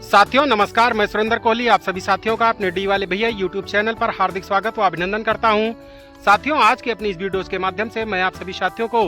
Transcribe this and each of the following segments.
साथियों नमस्कार, मैं सुरेंद्र कोहली आप सभी साथियों का अपने डी वाले भैया यूट्यूब चैनल पर हार्दिक स्वागत व अभिनंदन करता हूं। साथियों आज के अपनी इस वीडियोस के माध्यम से मैं आप सभी साथियों को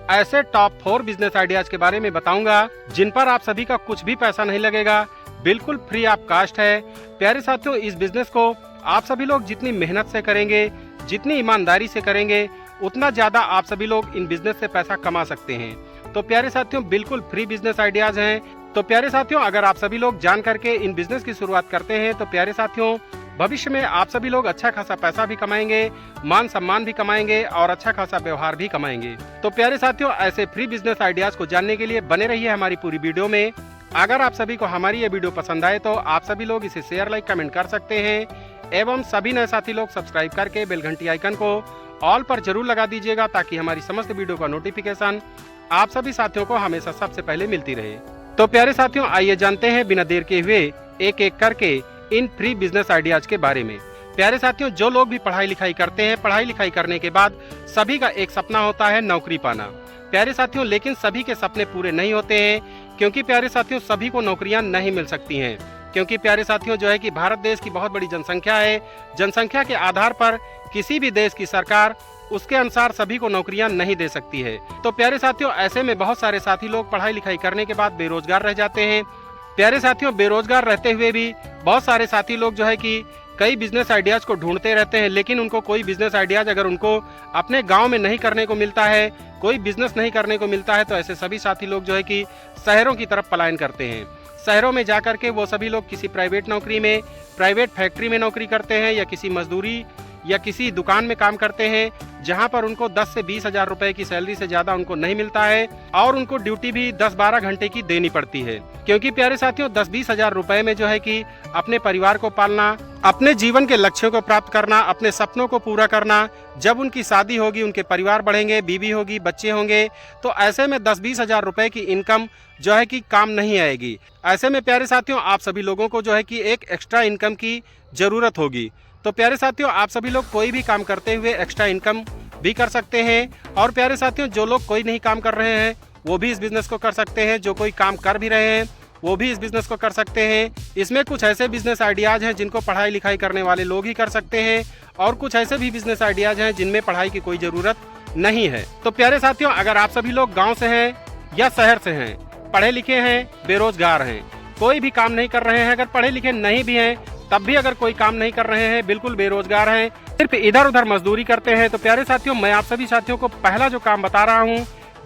ऐसे टॉप 4 बिजनेस आइडियाज के बारे में बताऊंगा जिन पर आप सभी का कुछ भी पैसा नहीं लगेगा, बिल्कुल फ्री ऑफ कास्ट है। प्यारे साथियों, इस बिजनेस को आप सभी लोग जितनी मेहनत से करेंगे, जितनी ईमानदारी से करेंगे, उतना ज्यादा आप सभी लोग इन बिजनेस से पैसा कमा सकते हैं। तो प्यारे साथियों, बिल्कुल फ्री बिजनेस आइडियाज हैं। तो प्यारे साथियों, अगर आप सभी लोग जान करके इन बिजनेस की शुरुआत करते हैं तो प्यारे साथियों, भविष्य में आप सभी लोग अच्छा खासा पैसा भी कमाएंगे, मान सम्मान भी कमाएंगे और अच्छा खासा व्यवहार भी कमाएंगे। तो प्यारे साथियों, ऐसे फ्री बिजनेस आइडियाज को जानने के लिए बने रहिए हमारी पूरी वीडियो में। अगर आप सभी को हमारी ये वीडियो पसंद आए तो आप सभी लोग इसे शेयर, लाइक, कमेंट कर सकते हैं एवं सभी नए साथी लोग सब्सक्राइब करके बेल घंटी आइकन को ऑल पर जरूर लगा दीजिएगा ताकि हमारी समस्त वीडियो का नोटिफिकेशन आप सभी साथियों को हमेशा सबसे पहले मिलती रहे। तो प्यारे साथियों, आइए जानते हैं बिना देर के हुए एक एक करके इन फ्री बिजनेस आइडियाज के बारे में। प्यारे साथियों, जो लोग भी पढ़ाई लिखाई करते हैं, पढ़ाई लिखाई करने के बाद सभी का एक सपना होता है नौकरी पाना। प्यारे साथियों, लेकिन सभी के सपने पूरे नहीं होते हैं क्योंकि प्यारे साथियों सभी को नौकरियां नहीं मिल सकती हैं। क्योंकि प्यारे साथियों जो है कि भारत देश की बहुत बड़ी जनसंख्या है। जनसंख्या के आधार पर किसी भी देश की सरकार उसके अनुसार सभी को नौकरियां नहीं दे सकती है। तो प्यारे साथियों, ऐसे में बहुत सारे साथी लोग पढ़ाई लिखाई करने के बाद बेरोजगार रह जाते हैं। प्यारे साथियों, बेरोजगार रहते हुए भी बहुत सारे साथी लोग जो है कि कई बिजनेस आइडियाज को ढूंढते रहते हैं, लेकिन उनको कोई बिजनेस आइडियाज अगर उनको अपने गांव में नहीं करने को मिलता है, कोई बिजनेस नहीं करने को मिलता है, तो ऐसे सभी साथी लोग जो है कि शहरों की तरफ पलायन करते हैं। शहरों में जाकर के वो सभी लोग किसी प्राइवेट नौकरी में, प्राइवेट फैक्ट्री में नौकरी करते हैं या किसी मजदूरी या किसी दुकान में काम करते हैं जहां पर उनको 10 से 20 हजार रुपए की सैलरी से ज्यादा उनको नहीं मिलता है और उनको ड्यूटी भी 10-12 घंटे की देनी पड़ती है। क्योंकि प्यारे साथियों 10-20 हजार रुपए में जो है कि अपने परिवार को पालना, अपने जीवन के लक्ष्यों को प्राप्त करना, अपने सपनों को पूरा करना, जब उनकी शादी होगी, उनके परिवार बढ़ेंगे, बीवी होगी, बच्चे होंगे, तो ऐसे में 10-20 हजार रुपए की इनकम जो है कि काम नहीं आएगी। ऐसे में प्यारे साथियों आप सभी लोगों को जो है कि एक एक्स्ट्रा इनकम की जरूरत होगी। तो प्यारे साथियों, आप सभी लोग कोई भी काम करते हुए एक्स्ट्रा इनकम भी कर सकते हैं। और प्यारे साथियों, जो लोग कोई नहीं काम कर रहे हैं वो भी इस बिजनेस को कर सकते हैं, जो कोई काम कर भी रहे हैं वो भी इस बिजनेस को कर सकते हैं। इसमें कुछ ऐसे बिजनेस आइडियाज हैं जिनको पढ़ाई लिखाई करने वाले लोग ही कर सकते हैं और कुछ ऐसे भी बिजनेस आइडियाज हैं जिनमें पढ़ाई की कोई जरूरत नहीं है। तो प्यारे साथियों, अगर आप सभी लोग गाँव से हैं या शहर से हैं, पढ़े लिखे हैं, बेरोजगार हैं, कोई भी काम नहीं कर रहे हैं, अगर पढ़े लिखे नहीं भी हैं तब भी अगर कोई काम नहीं कर रहे हैं, बिल्कुल बेरोजगार हैं, सिर्फ इधर उधर मजदूरी करते हैं, तो प्यारे साथियों मैं आप सभी साथियों को पहला जो काम बता रहा हूं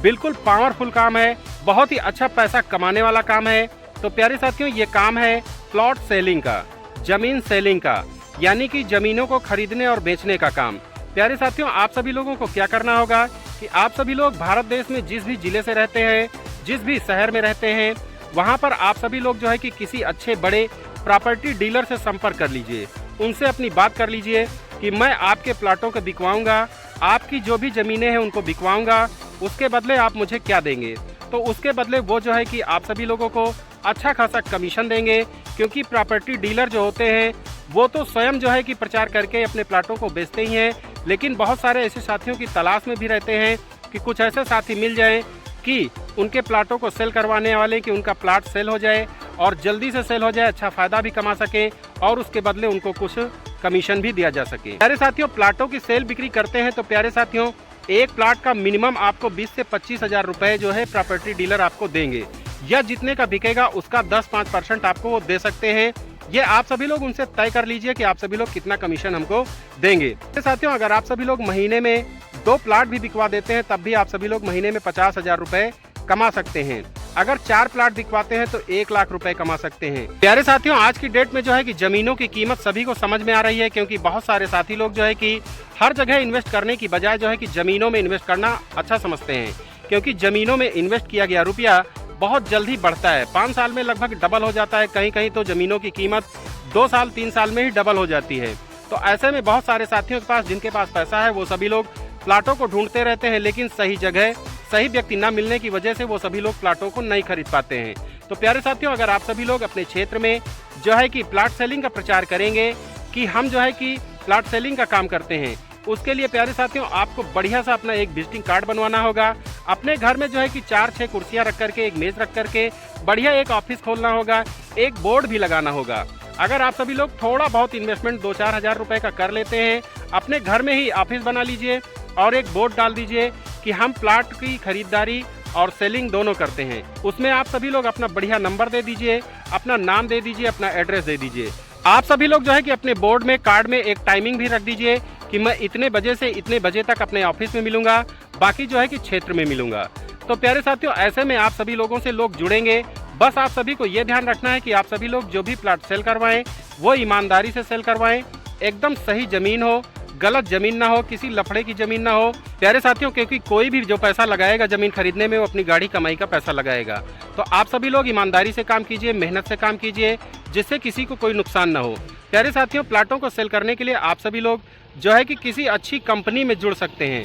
बिल्कुल पावरफुल काम है, बहुत ही अच्छा पैसा कमाने वाला काम है। तो प्यारे साथियों, ये काम है प्लॉट सेलिंग का, जमीन सेलिंग का, यानी कि जमीनों को खरीदने और बेचने का काम। प्यारे साथियों, आप सभी लोगों को क्या करना होगा कि आप सभी लोग भारत देश में जिस भी जिले से रहते हैं, जिस भी शहर में रहते हैं, वहाँ पर आप सभी लोग जो है कि किसी अच्छे बड़े प्रॉपर्टी डीलर से संपर्क कर लीजिए, उनसे अपनी बात कर लीजिए कि मैं आपके प्लाटों को बिकवाऊंगा, आपकी जो भी जमीनें हैं उनको बिकवाऊंगा, उसके बदले आप मुझे क्या देंगे। तो उसके बदले वो जो है कि आप सभी लोगों को अच्छा खासा कमीशन देंगे। क्योंकि प्रॉपर्टी डीलर जो होते हैं वो तो स्वयं जो है कि प्रचार करके अपने प्लाटों को बेचते ही हैं, लेकिन बहुत सारे ऐसे साथियों की तलाश में भी रहते हैं कि कुछ ऐसे साथी मिल जाएं कि उनके प्लाटों को सेल करवाने वाले, कि उनका प्लाट सेल हो जाए और जल्दी से सेल हो जाए, अच्छा फायदा भी कमा सके और उसके बदले उनको कुछ कमीशन भी दिया जा सके। प्यारे साथियों, प्लाटों की सेल बिक्री करते हैं तो प्यारे साथियों एक प्लाट का मिनिमम आपको 20 से 25 हजार रुपए जो है प्रॉपर्टी डीलर आपको देंगे, या जितने का बिकेगा उसका 10-5% आपको वो दे सकते हैं। ये आप सभी लोग उनसे तय कर लीजिए कि आप सभी लोग कितना कमीशन हमको देंगे। साथियों, अगर आप सभी लोग महीने में 2 प्लाट भी बिकवा देते हैं तब भी आप सभी लोग महीने में 50 हजार रुपए कमा सकते हैं। अगर 4 प्लाट बिकवाते हैं तो 1 लाख रुपए कमा सकते हैं। प्यारे साथियों, आज की डेट में जो है कि जमीनों की कीमत सभी को समझ में आ रही है, क्योंकि बहुत सारे साथी लोग जो है कि हर जगह इन्वेस्ट करने की बजाय जो है कि जमीनों में इन्वेस्ट करना अच्छा समझते हैं। क्योंकि जमीनों में इन्वेस्ट किया गया रुपया बहुत जल्दी बढ़ता है, 5 साल में लगभग डबल हो जाता है, कहीं कहीं तो जमीनों की कीमत 2 साल 3 साल में ही डबल हो जाती है। तो ऐसे में बहुत सारे साथियों के पास, जिनके पास पैसा है, वो सभी लोग प्लाटों को ढूंढते रहते हैं, लेकिन सही जगह सही व्यक्ति न मिलने की वजह से वो सभी लोग प्लाटों को नहीं खरीद पाते हैं। तो प्यारे साथियों, अगर आप सभी लोग अपने क्षेत्र में जो है कि प्लाट सेलिंग का प्रचार करेंगे कि हम जो है कि प्लाट सेलिंग का काम करते हैं, उसके लिए प्यारे साथियों आपको बढ़िया सा अपना एक विजिटिंग कार्ड बनवाना होगा। अपने घर में जो है कि 4-6 कुर्सियां रख करके, एक मेज रख करके बढ़िया एक ऑफिस खोलना होगा, एक बोर्ड भी लगाना होगा। अगर आप सभी लोग थोड़ा बहुत इन्वेस्टमेंट 2-4 हज़ार रुपए का कर लेते हैं, अपने घर में ही ऑफिस बना लीजिए और एक बोर्ड डाल दीजिए कि हम प्लाट की खरीदारी और सेलिंग दोनों करते हैं। उसमें आप सभी लोग अपना बढ़िया नंबर दे दीजिए, अपना नाम दे दीजिए, अपना एड्रेस दे दीजिए। आप सभी लोग जो है कि अपने बोर्ड में, कार्ड में एक टाइमिंग भी रख दीजिए कि मैं इतने बजे से इतने बजे तक अपने ऑफिस में मिलूंगा, बाकी जो है कि क्षेत्र में मिलूंगा। तो प्यारे साथियों, ऐसे में आप सभी लोगों से लोग जुड़ेंगे। बस आप सभी को ये ध्यान रखना है कि आप सभी लोग जो भी प्लाट सेल करवाएं वो ईमानदारी से सेल करवाएं, एकदम सही जमीन हो, गलत जमीन ना हो, किसी लफड़े की जमीन ना हो प्यारे साथियों, क्योंकि कोई भी जो पैसा लगाएगा जमीन खरीदने में वो अपनी गाड़ी कमाई का पैसा लगाएगा। तो आप सभी लोग ईमानदारी से काम कीजिए, मेहनत से काम कीजिए, जिससे किसी को कोई नुकसान ना हो। प्यारे साथियों, प्लाटों को सेल करने के लिए आप सभी लोग जो है कि किसी अच्छी कंपनी में जुड़ सकते हैं।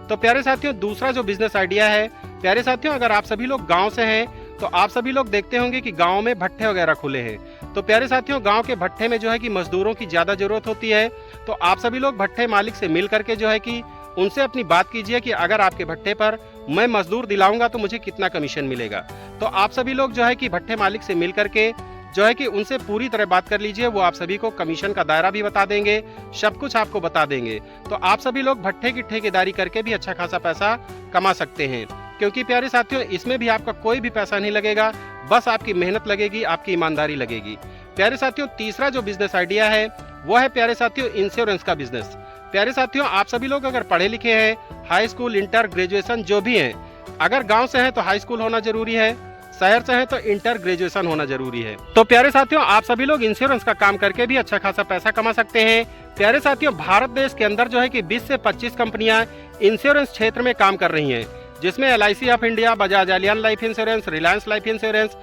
तो प्यारे साथियों, दूसरा जो बिजनेस आइडिया है, प्यारे साथियों, अगर आप सभी लोग गाँव से हैं तो आप सभी लोग देखते होंगे कि गाँव में भट्ठे वगैरह खुले हैं। तो प्यारे साथियों, गांव के भट्ठे में जो है कि मजदूरों की ज़्यादा ज़रूरत होती है। तो आप सभी लोग भट्ठे मालिक से मिल करके जो है कि उनसे अपनी बात कीजिए कि अगर आपके भट्ठे पर मैं मजदूर दिलाऊंगा तो मुझे कितना कमीशन मिलेगा। तो आप सभी लोग जो है कि भट्ठे मालिक से मिल करके जो है कि उनसे पूरी तरह बात कर लीजिए। वो आप सभी को कमीशन का दायरा भी बता देंगे, सब कुछ आपको बता देंगे। तो आप सभी लोग भट्ठे की ठेकेदारी करके भी अच्छा खासा पैसा कमा सकते हैं, क्योंकि प्यारे साथियों, इसमें भी आपका कोई भी पैसा नहीं लगेगा, बस आपकी मेहनत लगेगी, आपकी ईमानदारी लगेगी। प्यारे साथियों, तीसरा जो बिजनेस आइडिया है वो है प्यारे साथियों इंश्योरेंस का बिजनेस। प्यारे साथियों, आप सभी लोग अगर पढ़े लिखे हैं, हाई स्कूल, इंटर, ग्रेजुएशन जो भी हैं, अगर गांव से हैं तो हाई स्कूल होना जरूरी है, शहर से हैं तो इंटर ग्रेजुएशन होना जरूरी है। तो प्यारे साथियों, आप सभी लोग इंश्योरेंस का काम करके भी अच्छा खासा पैसा कमा सकते हैं। प्यारे साथियों, भारत देश के अंदर जो है कि 20 से 25 कंपनियां इंश्योरेंस क्षेत्र में काम कर रही हैं, जिसमें LIC of India, Bajaj Allianz life insurance, Reliance life insurance,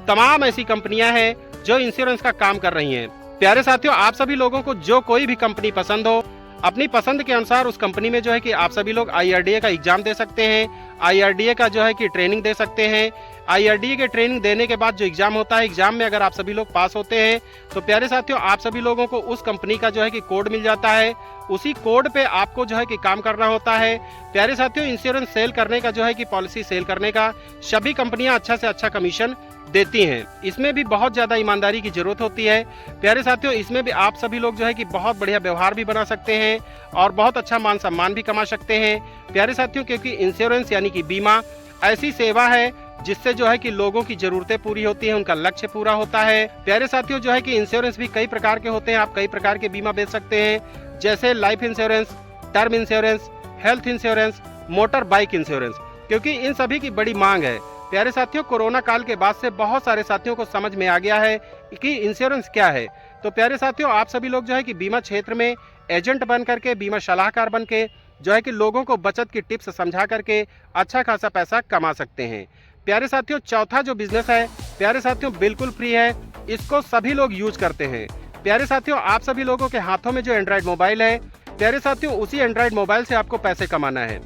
तमाम ऐसी कंपनियां हैं जो इंश्योरेंस का काम कर रही हैं। प्यारे साथियों, आप सभी लोगों को जो कोई भी कंपनी पसंद हो, अपनी पसंद के अनुसार उस कंपनी में जो है कि आप सभी लोग IRDA का एग्जाम दे सकते हैं, IRDA का जो है कि ट्रेनिंग दे सकते हैं। IRDA के ट्रेनिंग देने के बाद जो एग्जाम होता है, एग्जाम में अगर आप सभी लोग पास होते हैं तो प्यारे साथियों, आप सभी लोगों को उस कंपनी का जो है कि कोड मिल जाता है। उसी कोड पे आपको जो है कि काम करना होता है। प्यारे साथियों, इंश्योरेंस सेल करने का जो है कि पॉलिसी सेल करने का सभी कंपनियां अच्छा से अच्छा कमीशन देती हैं। इसमें भी बहुत ज़्यादा ईमानदारी की जरूरत होती है। प्यारे साथियों, इसमें भी आप सभी लोग जो है कि बहुत बढ़िया व्यवहार भी बना सकते हैं और बहुत अच्छा मान सम्मान भी कमा सकते हैं। प्यारे साथियों, क्योंकि इंश्योरेंस यानी कि बीमा ऐसी सेवा है जिससे जो है कि लोगों की जरूरतें पूरी होती हैं, उनका लक्ष्य पूरा होता है। प्यारे साथियों, जो है कि इंश्योरेंस भी कई प्रकार के होते हैं, आप कई प्रकार के बीमा बेच सकते हैं, जैसे life insurance, term insurance, health insurance, motor bike insurance, क्योंकि इन सभी की बड़ी मांग है। प्यारे साथियों, कोरोना काल के बाद से बहुत सारे साथियों को समझ में आ गया है कि इंश्योरेंस क्या है। तो प्यारे साथियों, आप सभी लोग जो है कि बीमा क्षेत्र में एजेंट बन करके, बीमा सलाहकार बन के जो है कि लोगों को बचत की टिप्स समझा करके अच्छा खासा पैसा कमा सकते हैं। प्यारे साथियों, चौथा जो बिजनेस है प्यारे साथियों बिल्कुल फ्री है, इसको सभी लोग यूज करते हैं। प्यारे साथियों, आप सभी लोगों के हाथों में जो एंड्रॉइड मोबाइल है, प्यारे साथियों, उसी एंड्रॉइड मोबाइल से आपको पैसे कमाना है।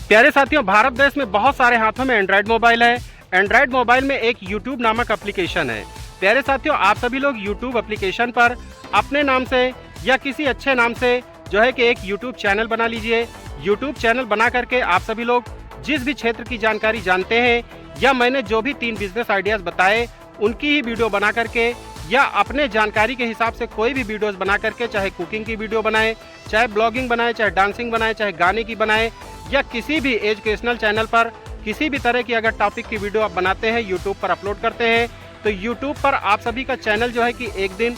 प्यारे साथियों, भारत देश में बहुत सारे हाथों में एंड्रॉइड मोबाइल है। एंड्रॉइड मोबाइल में एक यूट्यूब नामक एप्लीकेशन है। प्यारे साथियों, आप सभी लोग यूट्यूब एप्लीकेशन पर अपने नाम से या किसी अच्छे नाम से जो है कि एक यूट्यूब चैनल बना लीजिए। यूट्यूब चैनल बना करके आप सभी लोग जिस भी क्षेत्र की जानकारी जानते हैं, या मैंने जो भी 3 बिजनेस आइडियाज बताए उनकी ही वीडियो बना करके, या अपने जानकारी के हिसाब से कोई भी वीडियोस बना करके, चाहे कुकिंग की वीडियो बनाएं, चाहे ब्लॉगिंग बनाएं, चाहे डांसिंग बनाएं, चाहे गाने की बनाएं, या किसी भी एजुकेशनल चैनल पर किसी भी तरह की अगर टॉपिक की वीडियो आप बनाते हैं, यूट्यूब पर अपलोड करते हैं, तो यूट्यूब पर आप सभी का चैनल जो है कि एक दिन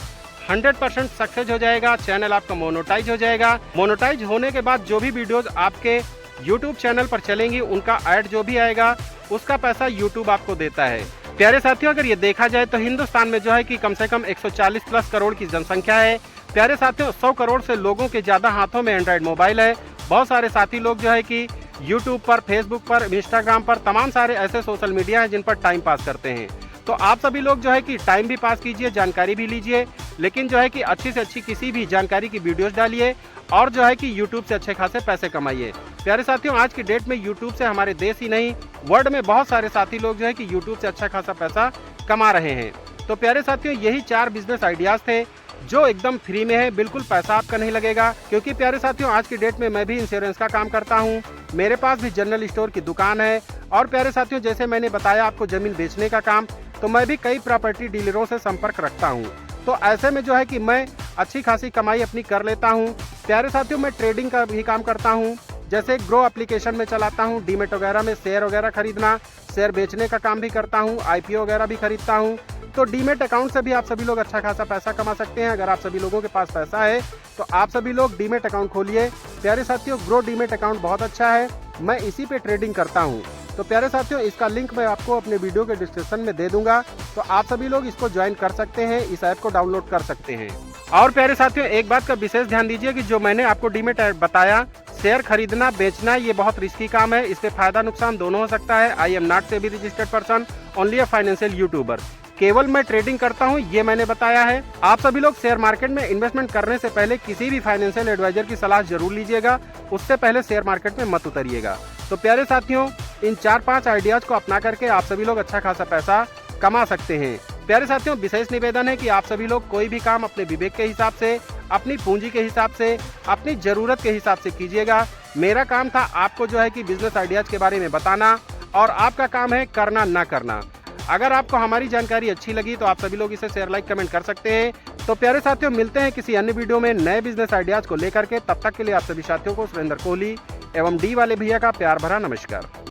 100% सक्सेस हो जाएगा। चैनल आपका मोनेटाइज हो जाएगा। मोनेटाइज होने के बाद जो भी वीडियोस आपके यूट्यूब चैनल पर चलेंगी, उनका ऐड जो भी आएगा उसका पैसा यूट्यूब आपको देता है। प्यारे साथियों, अगर ये देखा जाए तो हिंदुस्तान में जो है कि कम से कम 140 प्लस करोड़ की जनसंख्या है। प्यारे साथियों, 100 करोड़ से लोगों के ज़्यादा हाथों में एंड्रॉइड मोबाइल है। बहुत सारे साथी लोग जो है कि यूट्यूब पर, फेसबुक पर, इंस्टाग्राम पर, तमाम सारे ऐसे सोशल मीडिया हैं जिन पर टाइम पास करते हैं। तो आप सभी लोग जो है कि टाइम भी पास कीजिए, जानकारी भी लीजिए, लेकिन जो है कि अच्छी से अच्छी किसी भी जानकारी की वीडियोस डालिए और जो है कि यूट्यूब से अच्छे खासे पैसे कमाइए। प्यारे साथियों, आज की डेट में यूट्यूब से हमारे देश ही नहीं, वर्ल्ड में बहुत सारे साथी लोग जो है कि यूट्यूब से अच्छा खासा पैसा कमा रहे हैं। तो प्यारे साथियों, यही 4 बिजनेस आइडियाज थे जो एकदम फ्री में है, बिल्कुल पैसा आपका नहीं लगेगा। क्योंकि प्यारे साथियों, आज की डेट में मैं भी इंश्योरेंस का काम करता हूँ, मेरे पास भी जनरल स्टोर की दुकान है। और प्यारे साथियों, जैसे मैंने बताया आपको जमीन बेचने का काम, तो मैं भी कई प्रॉपर्टी डीलरों से संपर्क रखता हूँ। तो ऐसे में जो है कि मैं अच्छी खासी कमाई अपनी कर लेता हूँ। प्यारे साथियों, मैं ट्रेडिंग का भी काम करता हूँ, जैसे ग्रो एप्लीकेशन में चलाता हूँ, डीमेट वगैरह में शेयर वगैरह खरीदना, शेयर बेचने का काम भी करता हूँ, आईपीओ वगैरह भी खरीदता हूँ। तो डीमेट अकाउंट से भी आप सभी लोग अच्छा खासा पैसा कमा सकते हैं। अगर आप सभी लोगों के पास पैसा है तो आप सभी लोग डीमेट अकाउंट खोलिए। प्यारे साथियों, ग्रो डीमेट अकाउंट बहुत अच्छा है, मैं इसी पे ट्रेडिंग करता हूँ। तो प्यारे साथियों, इसका लिंक मैं आपको अपने वीडियो के डिस्क्रिप्शन में दे दूंगा, तो आप सभी लोग इसको ज्वाइन कर सकते हैं, इस ऐप को डाउनलोड कर सकते हैं। और प्यारे साथियों, एक बात का विशेष ध्यान दीजिए कि जो मैंने आपको डीमेट ऐप बताया, शेयर खरीदना बेचना, ये बहुत रिस्की काम है, इससे फायदा नुकसान दोनों हो सकता है। I am not SEBI registered person, only a financial YouTuber. केवल मैं ट्रेडिंग करता हूं, ये मैंने बताया है। आप सभी लोग शेयर मार्केट में इन्वेस्टमेंट करने से पहले किसी भी फाइनेंशियल एडवाइजर की सलाह जरूर लीजिएगा, उससे पहले शेयर मार्केट में मत उतरिएगा। तो प्यारे साथियों, इन 4-5 आइडियाज को अपना करके आप सभी लोग अच्छा खासा पैसा कमा सकते हैं। प्यारे साथियों, विशेष निवेदन है कि आप सभी लोग कोई भी काम अपने विवेक के हिसाब से, अपनी पूंजी के हिसाब से, अपनी जरूरत के हिसाब से कीजिएगा। मेरा काम था आपको जो है कि बिजनेस आइडियाज के बारे में बताना, और आपका काम है करना ना करना। अगर आपको हमारी जानकारी अच्छी लगी तो आप सभी लोग इसे शेयर लाइक कमेंट कर सकते हैं। तो प्यारे साथियों, मिलते हैं किसी अन्य वीडियो में नए बिजनेस आइडियाज को लेकर के। तब तक के लिए आप सभी साथियों को सुरेंद्र कोहली एवं डी वाले भैया का प्यार भरा नमस्कार।